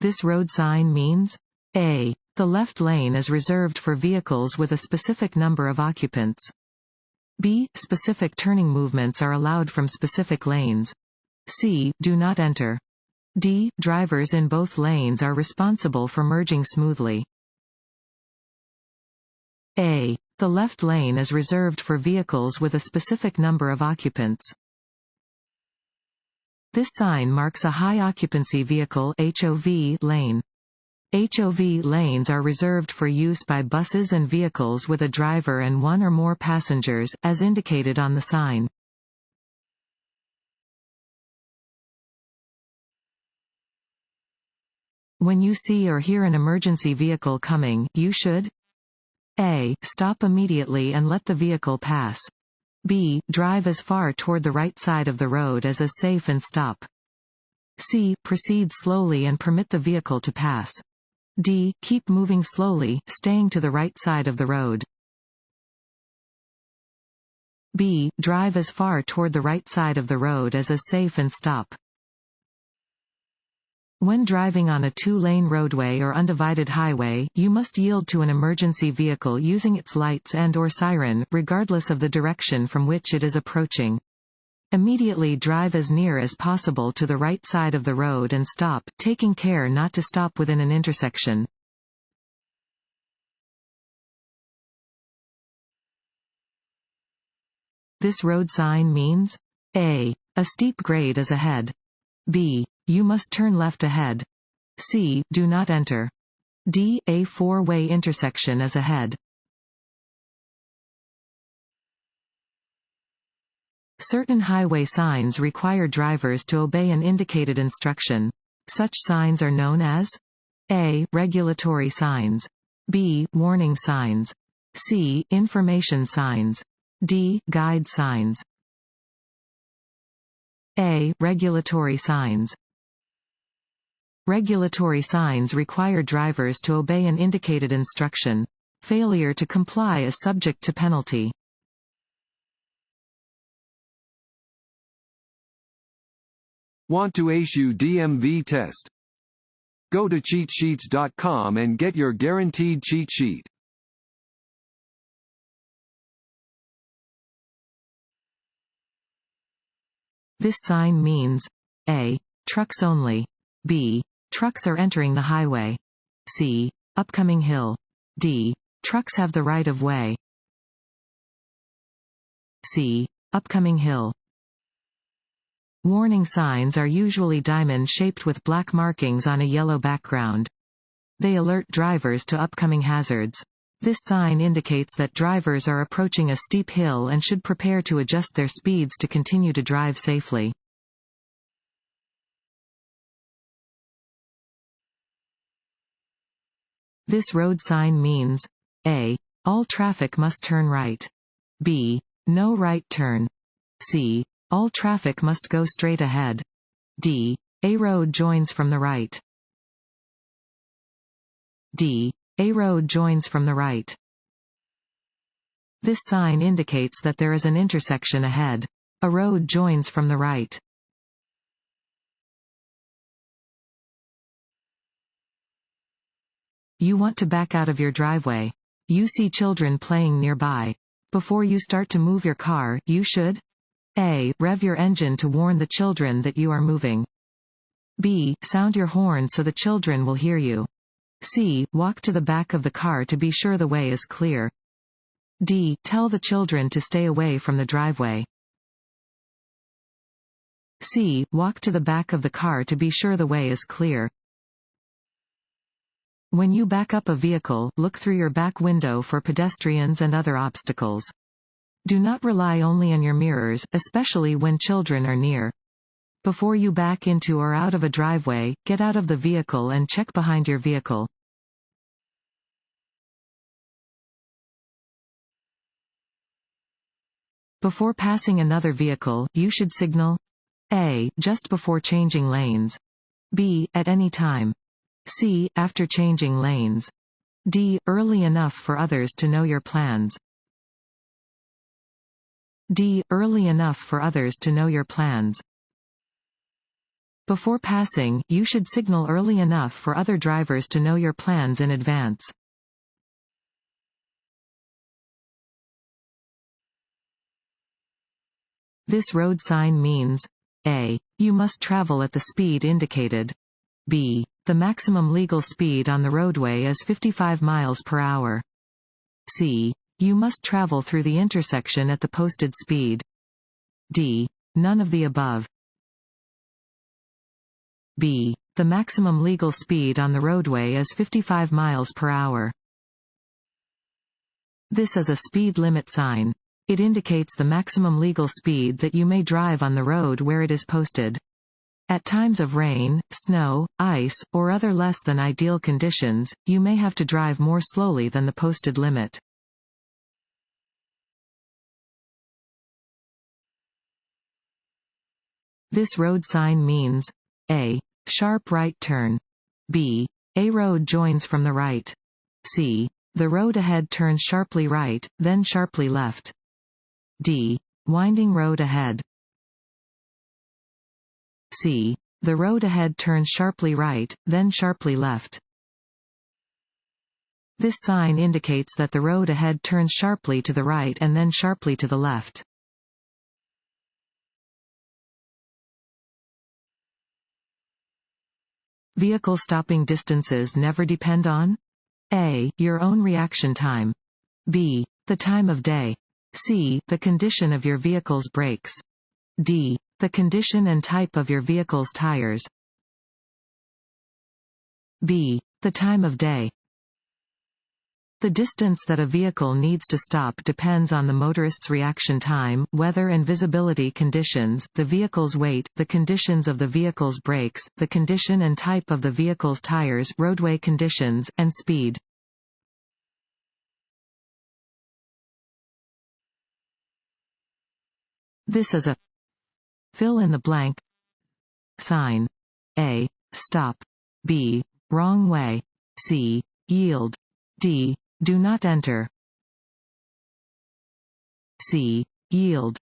This road sign means A. The left lane is reserved for vehicles with a specific number of occupants. B. Specific turning movements are allowed from specific lanes. C. Do not enter. D. Drivers in both lanes are responsible for merging smoothly. A. The left lane is reserved for vehicles with a specific number of occupants. This sign marks a high-occupancy vehicle (HOV) lane. HOV lanes are reserved for use by buses and vehicles with a driver and one or more passengers, as indicated on the sign. When you see or hear an emergency vehicle coming, you should A. Stop immediately and let the vehicle pass. B. Drive as far toward the right side of the road as is safe and stop. C. Proceed slowly and permit the vehicle to pass. D. Keep moving slowly, staying to the right side of the road. B. Drive as far toward the right side of the road as is safe and stop. When driving on a two-lane roadway or undivided highway, you must yield to an emergency vehicle using its lights and/or siren, regardless of the direction from which it is approaching. Immediately drive as near as possible to the right side of the road and stop, taking care not to stop within an intersection. This road sign means A. A steep grade is ahead. B. You must turn left ahead. C. Do not enter. D. A four-way intersection is ahead. Certain highway signs require drivers to obey an indicated instruction. Such signs are known as A. Regulatory signs. B. Warning signs. C. Information signs. D. Guide signs. A. Regulatory signs. Regulatory signs require drivers to obey an indicated instruction. Failure to comply is subject to penalty. Want to ace your DMV test? Go to cheatsheets.com and get your guaranteed cheat sheet. This sign means A. Trucks only. B. Trucks are entering the highway. C. Upcoming hill. D. Trucks have the right of way. C. Upcoming hill. Warning signs are usually diamond-shaped with black markings on a yellow background. They alert drivers to upcoming hazards. This sign indicates that drivers are approaching a steep hill and should prepare to adjust their speeds to continue to drive safely. This road sign means A. All traffic must turn right. B. No right turn. C. All traffic must go straight ahead. D. A road joins from the right. D. A road joins from the right. This sign indicates that there is an intersection ahead. A road joins from the right. You want to back out of your driveway. You see children playing nearby. Before you start to move your car, you should A. Rev your engine to warn the children that you are moving. B. Sound your horn so the children will hear you. C. Walk to the back of the car to be sure the way is clear. D. Tell the children to stay away from the driveway. C. Walk to the back of the car to be sure the way is clear. When you back up a vehicle, look through your back window for pedestrians and other obstacles. Do not rely only on your mirrors, especially when children are near. Before you back into or out of a driveway, get out of the vehicle and check behind your vehicle. Before passing another vehicle, you should signal A. Just before changing lanes. B. At any time. C. After changing lanes. D. Early enough for others to know your plans. D. Early enough for others to know your plans. Before passing, you should signal early enough for other drivers to know your plans in advance. This road sign means A. You must travel at the speed indicated. B. The maximum legal speed on the roadway is 55 miles per hour. C. You must travel through the intersection at the posted speed. D. None of the above. B. The maximum legal speed on the roadway is 55 miles per hour. This is a speed limit sign. It indicates the maximum legal speed that you may drive on the road where it is posted. At times of rain, snow, ice, or other less than ideal conditions, you may have to drive more slowly than the posted limit. This road sign means A. Sharp right turn. B. A road joins from the right. C. The road ahead turns sharply right, then sharply left. D. Winding road ahead. C. The road ahead turns sharply right, then sharply left. This sign indicates that the road ahead turns sharply to the right and then sharply to the left. Vehicle stopping distances never depend on A. Your own reaction time. B. The time of day. C. The condition of your vehicle's brakes. D. The condition and type of your vehicle's tires. B. The time of day. The distance that a vehicle needs to stop depends on the motorist's reaction time, weather and visibility conditions, the vehicle's weight, the conditions of the vehicle's brakes, the condition and type of the vehicle's tires, roadway conditions, and speed. This is a fill in the blank sign. A. Stop. B. Wrong way. C. Yield. D. Do not enter. C. Yield.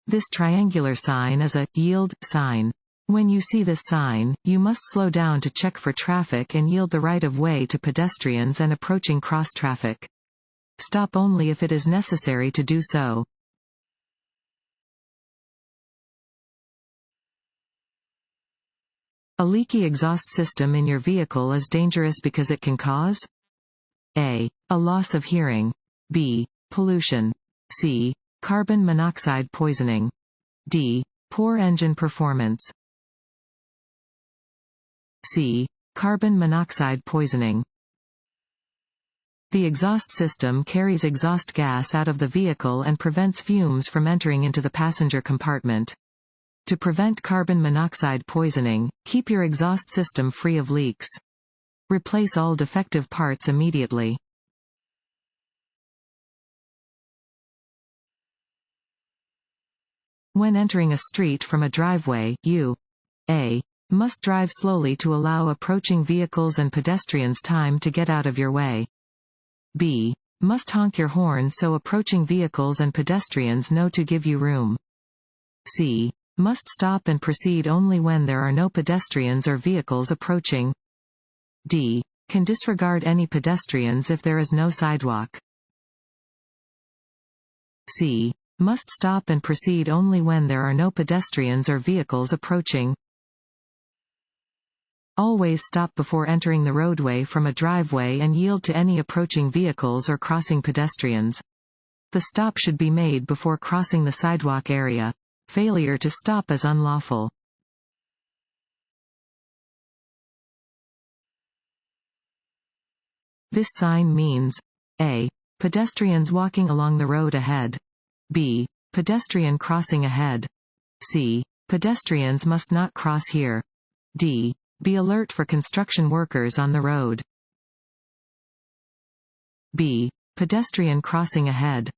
This triangular sign is a yield sign. When you see this sign, you must slow down to check for traffic and yield the right of way to pedestrians and approaching cross traffic. Stop only if it is necessary to do so. A leaky exhaust system in your vehicle is dangerous because it can cause A. A loss of hearing. B. Pollution. C. Carbon monoxide poisoning. D. Poor engine performance. C. Carbon monoxide poisoning. The exhaust system carries exhaust gas out of the vehicle and prevents fumes from entering into the passenger compartment. To prevent carbon monoxide poisoning, keep your exhaust system free of leaks. Replace all defective parts immediately. When entering a street from a driveway, you A. Must drive slowly to allow approaching vehicles and pedestrians time to get out of your way. B. Must honk your horn so approaching vehicles and pedestrians know to give you room. C. Must stop and proceed only when there are no pedestrians or vehicles approaching. D. Can disregard any pedestrians if there is no sidewalk. C. Must stop and proceed only when there are no pedestrians or vehicles approaching. Always stop before entering the roadway from a driveway and yield to any approaching vehicles or crossing pedestrians. The stop should be made before crossing the sidewalk area. Failure to stop is unlawful. This sign means A. Pedestrians walking along the road ahead. B. Pedestrian crossing ahead. C. Pedestrians must not cross here. D. Be alert for construction workers on the road. B. Pedestrian crossing ahead.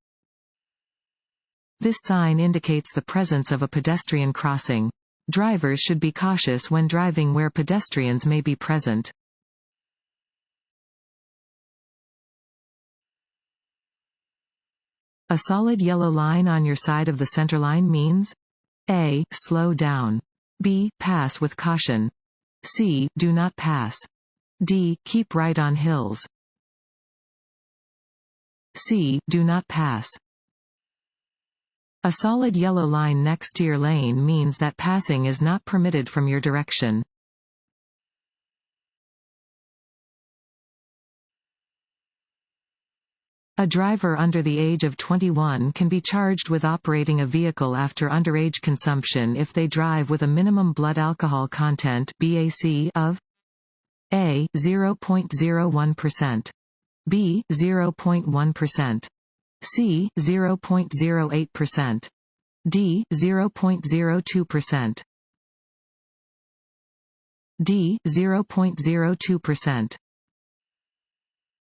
This sign indicates the presence of a pedestrian crossing. Drivers should be cautious when driving where pedestrians may be present. A solid yellow line on your side of the center line means A. Slow down. B. Pass with caution. C. Do not pass. D. Keep right on hills. C. Do not pass. A solid yellow line next to your lane means that passing is not permitted from your direction. A driver under the age of 21 can be charged with operating a vehicle after underage consumption if they drive with a minimum blood alcohol content (BAC) of A. 0.01%, B. 0.1%, C. 0.08%, D. 0.02%, D. 0.02%.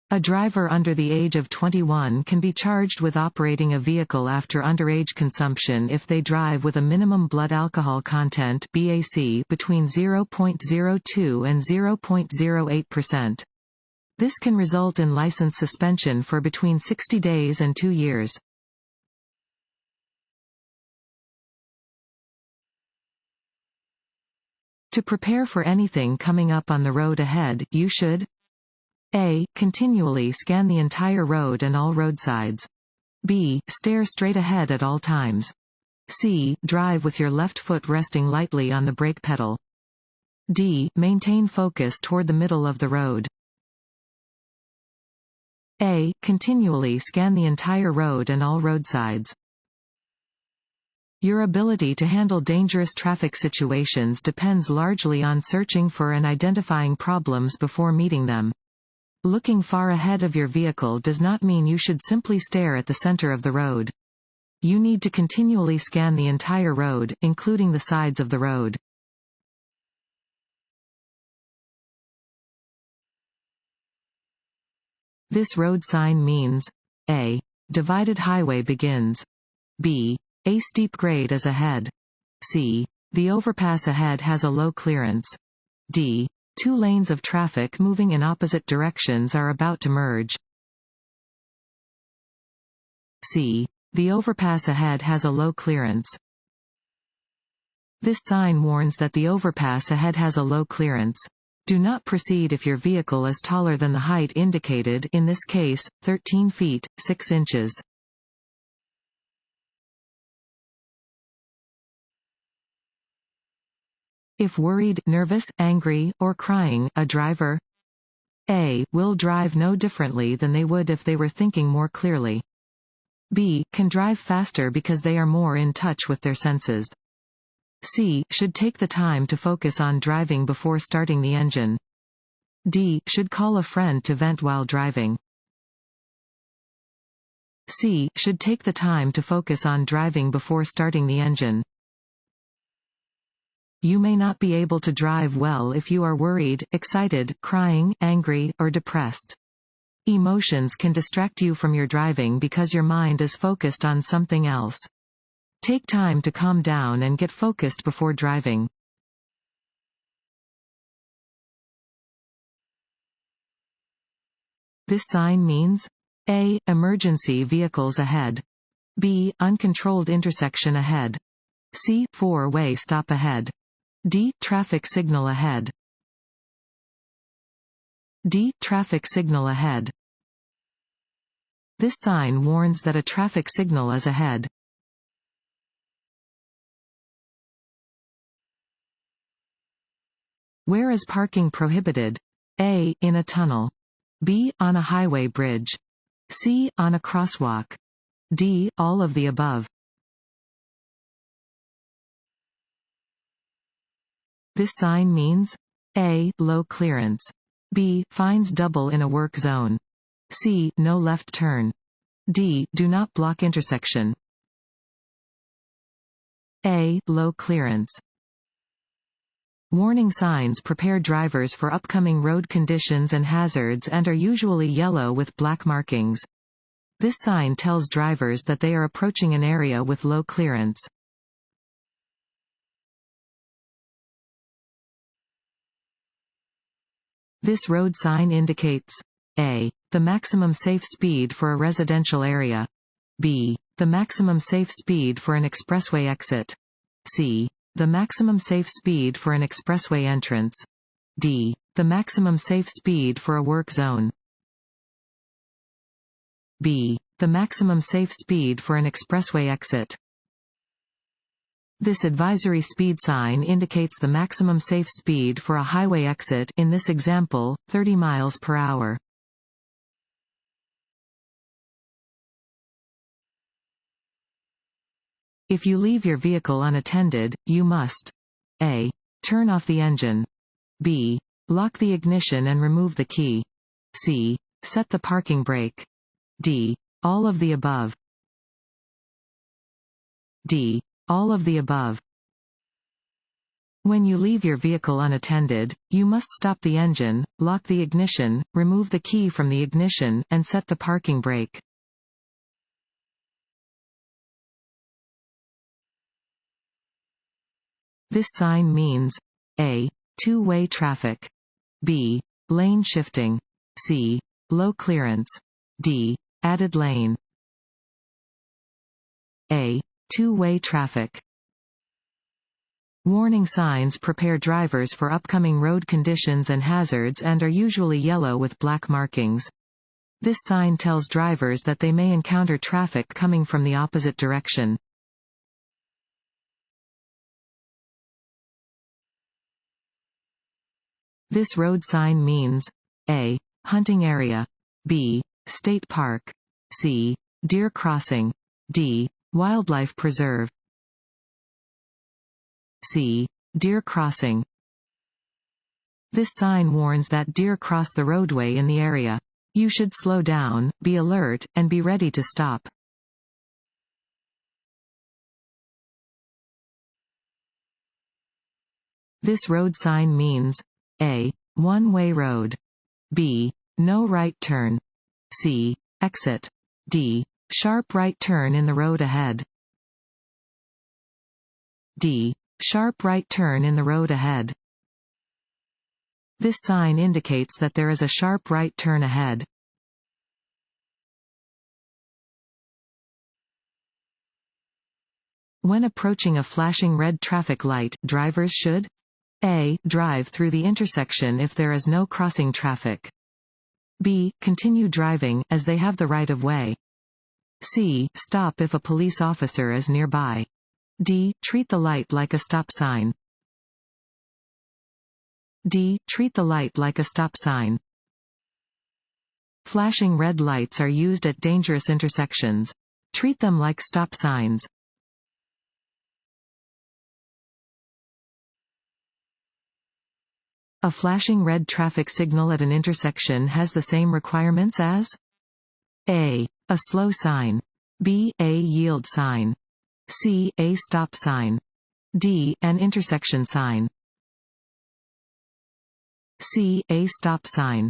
A driver under the age of 21 can be charged with operating a vehicle after underage consumption if they drive with a minimum blood alcohol content (BAC) between 0.02 and 0.08%. This can result in license suspension for between 60 days and 2 years. To prepare for anything coming up on the road ahead, you should A. Continually scan the entire road and all roadsides. B. Stare straight ahead at all times. C. Drive with your left foot resting lightly on the brake pedal. D. Maintain focus toward the middle of the road. A. Continually scan the entire road and all roadsides. Your ability to handle dangerous traffic situations depends largely on searching for and identifying problems before meeting them. Looking far ahead of your vehicle does not mean you should simply stare at the center of the road. You need to continually scan the entire road, including the sides of the road. This road sign means A. Divided highway begins. B. A steep grade is ahead. C. The overpass ahead has a low clearance. D. 2 lanes of traffic moving in opposite directions are about to merge. C. The overpass ahead has a low clearance. This sign warns that the overpass ahead has a low clearance. Do not proceed if your vehicle is taller than the height indicated, in this case, 13 feet, 6 inches. If worried, nervous, angry, or crying, a driver A. Will drive no differently than they would if they were thinking more clearly. B. Can drive faster because they are more in touch with their senses. C. Should take the time to focus on driving before starting the engine. D. Should call a friend to vent while driving. C. Should take the time to focus on driving before starting the engine. You may not be able to drive well if you are worried, excited, crying, angry, or depressed. Emotions can distract you from your driving because your mind is focused on something else. Take time to calm down and get focused before driving. This sign means A. Emergency vehicles ahead. B. Uncontrolled intersection ahead. C. 4-way stop ahead. D. Traffic signal ahead. D. Traffic signal ahead. This sign warns that a traffic signal is ahead. Where is parking prohibited? A. In a tunnel. B. On a highway bridge. C. On a crosswalk. D. All of the above. This sign means A. Low clearance. B. Fines double in a work zone. C. No left turn. D. Do not block intersection. A. Low clearance. Warning signs prepare drivers for upcoming road conditions and hazards and are usually yellow with black markings. This sign tells drivers that they are approaching an area with low clearance. This road sign indicates A. The maximum safe speed for a residential area. B. The maximum safe speed for an expressway exit. C. The maximum safe speed for an expressway entrance. D. The maximum safe speed for a work zone. B. The maximum safe speed for an expressway exit. This advisory speed sign indicates the maximum safe speed for a highway exit, in this example, 30 miles per hour. If you leave your vehicle unattended, you must A. Turn off the engine. B. Lock the ignition and remove the key. C. Set the parking brake. D. All of the above. D. All of the above. When you leave your vehicle unattended, you must stop the engine, lock the ignition, remove the key from the ignition, and set the parking brake. This sign means A. Two-way traffic. B. Lane shifting. C. Low clearance. D. Added lane. A. Two-way traffic. Warning signs prepare drivers for upcoming road conditions and hazards and are usually yellow with black markings. This sign tells drivers that they may encounter traffic coming from the opposite direction. This road sign means A. Hunting area. B. State park. C. Deer crossing. D. Wildlife preserve. C. Deer crossing. This sign warns that deer cross the roadway in the area. You should slow down, be alert, and be ready to stop. This road sign means A. One-way road. B. No right turn. C. Exit. D. Sharp right turn in the road ahead. D. Sharp right turn in the road ahead. This sign indicates that there is a sharp right turn ahead. When approaching a flashing red traffic light, drivers should A. Drive through the intersection if there is no crossing traffic. B. Continue driving, as they have the right of way. C. Stop if a police officer is nearby. D. Treat the light like a stop sign. D. Treat the light like a stop sign. Flashing red lights are used at dangerous intersections. Treat them like stop signs. A flashing red traffic signal at an intersection has the same requirements as A. A slow sign. B. A yield sign. C. A stop sign. D. An intersection sign. C. A stop sign.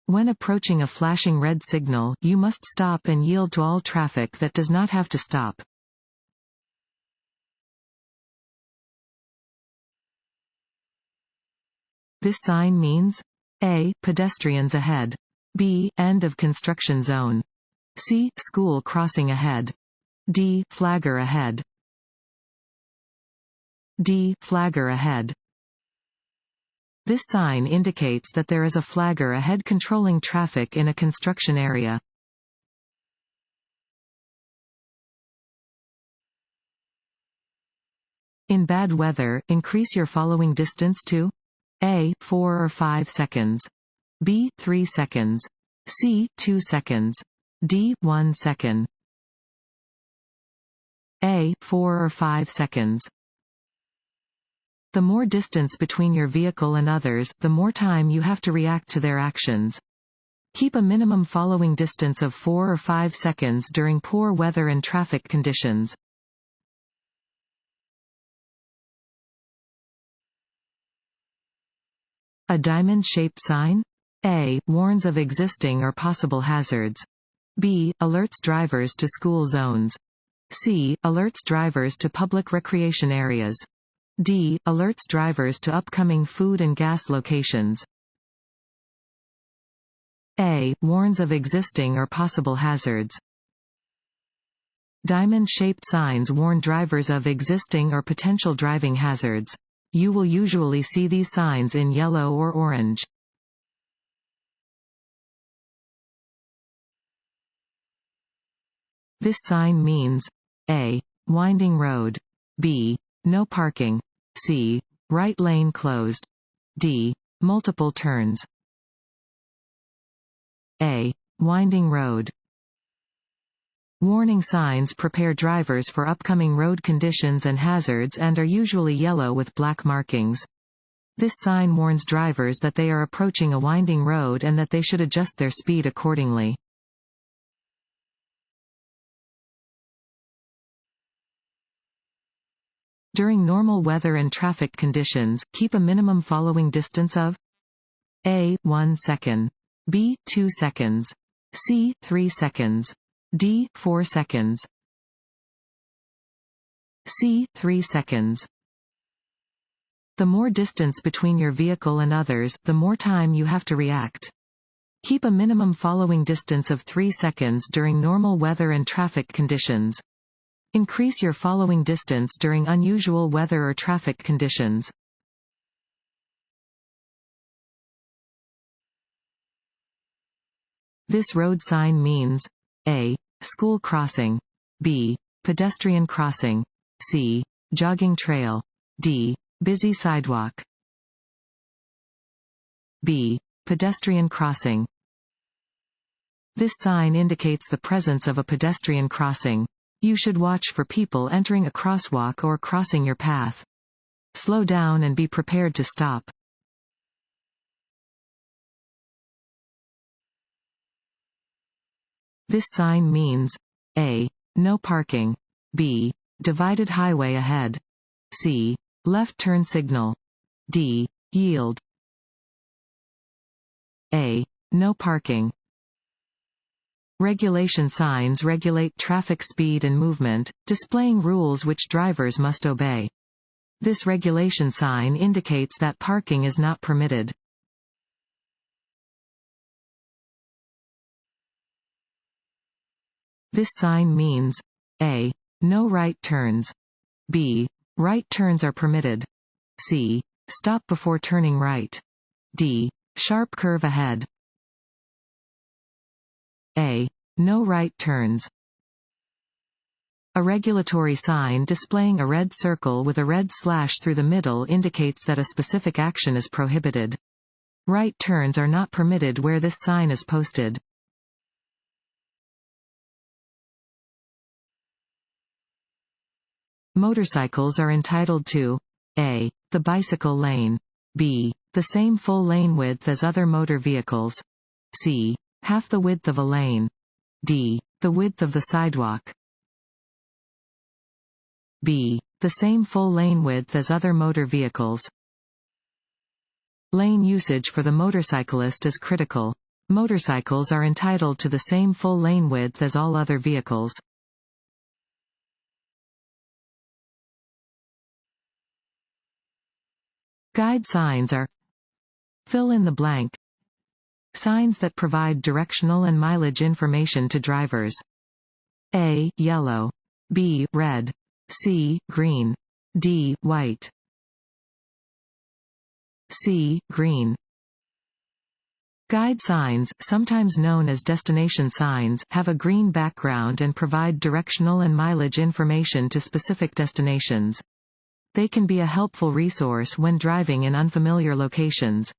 When approaching a flashing red signal, you must stop and yield to all traffic that does not have to stop. This sign means A. Pedestrians ahead. B. End of construction zone. C. School crossing ahead. D. Flagger ahead. D. Flagger ahead. This sign indicates that there is a flagger ahead controlling traffic in a construction area. In bad weather, increase your following distance to A. 4 or 5 seconds. B. 3 seconds. C. 2 seconds. D. 1 second. A. 4 or 5 seconds. The more distance between your vehicle and others, the more time you have to react to their actions. Keep a minimum following distance of 4 or 5 seconds during poor weather and traffic conditions. A diamond-shaped sign? A. Warns of existing or possible hazards. B. Alerts drivers to school zones. C. Alerts drivers to public recreation areas. D. Alerts drivers to upcoming food and gas locations. A. Warns of existing or possible hazards. Diamond-shaped signs warn drivers of existing or potential driving hazards. You will usually see these signs in yellow or orange. This sign means A. Winding road. B. No parking. C. Right lane closed. D. Multiple turns. A. Winding road. Warning signs prepare drivers for upcoming road conditions and hazards and are usually yellow with black markings. This sign warns drivers that they are approaching a winding road and that they should adjust their speed accordingly. During normal weather and traffic conditions, keep a minimum following distance of A. 1 second. B. 2 seconds. C. 3 seconds. D. 4 seconds. C. 3 seconds. The more distance between your vehicle and others, the more time you have to react. Keep a minimum following distance of 3 seconds during normal weather and traffic conditions. Increase your following distance during unusual weather or traffic conditions. This road sign means A. School crossing. B. Pedestrian crossing. C. Jogging trail. D. Busy sidewalk. B. Pedestrian crossing. This sign indicates the presence of a pedestrian crossing. You should watch for people entering a crosswalk or crossing your path. Slow down and be prepared to stop. This sign means A. No parking. B. Divided highway ahead. C. Left turn signal. D. Yield. A. No parking. Regulation signs regulate traffic speed and movement, displaying rules which drivers must obey. This regulation sign indicates that parking is not permitted. This sign means A. No right turns. B. Right turns are permitted. C. Stop before turning right. D. Sharp curve ahead. A. No right turns. A regulatory sign displaying a red circle with a red slash through the middle indicates that a specific action is prohibited. Right turns are not permitted where this sign is posted. Motorcycles are entitled to A. The bicycle lane. B. The same full lane width as other motor vehicles. C. Half the width of a lane. D. The width of the sidewalk. B. The same full lane width as other motor vehicles. Lane usage for the motorcyclist is critical. Motorcycles are entitled to the same full lane width as all other vehicles. Guide signs are fill in the blank. Signs that provide directional and mileage information to drivers. A. Yellow. B. Red. C. Green. D. White. C. Green. Guide signs, sometimes known as destination signs, have a green background and provide directional and mileage information to specific destinations. They can be a helpful resource when driving in unfamiliar locations.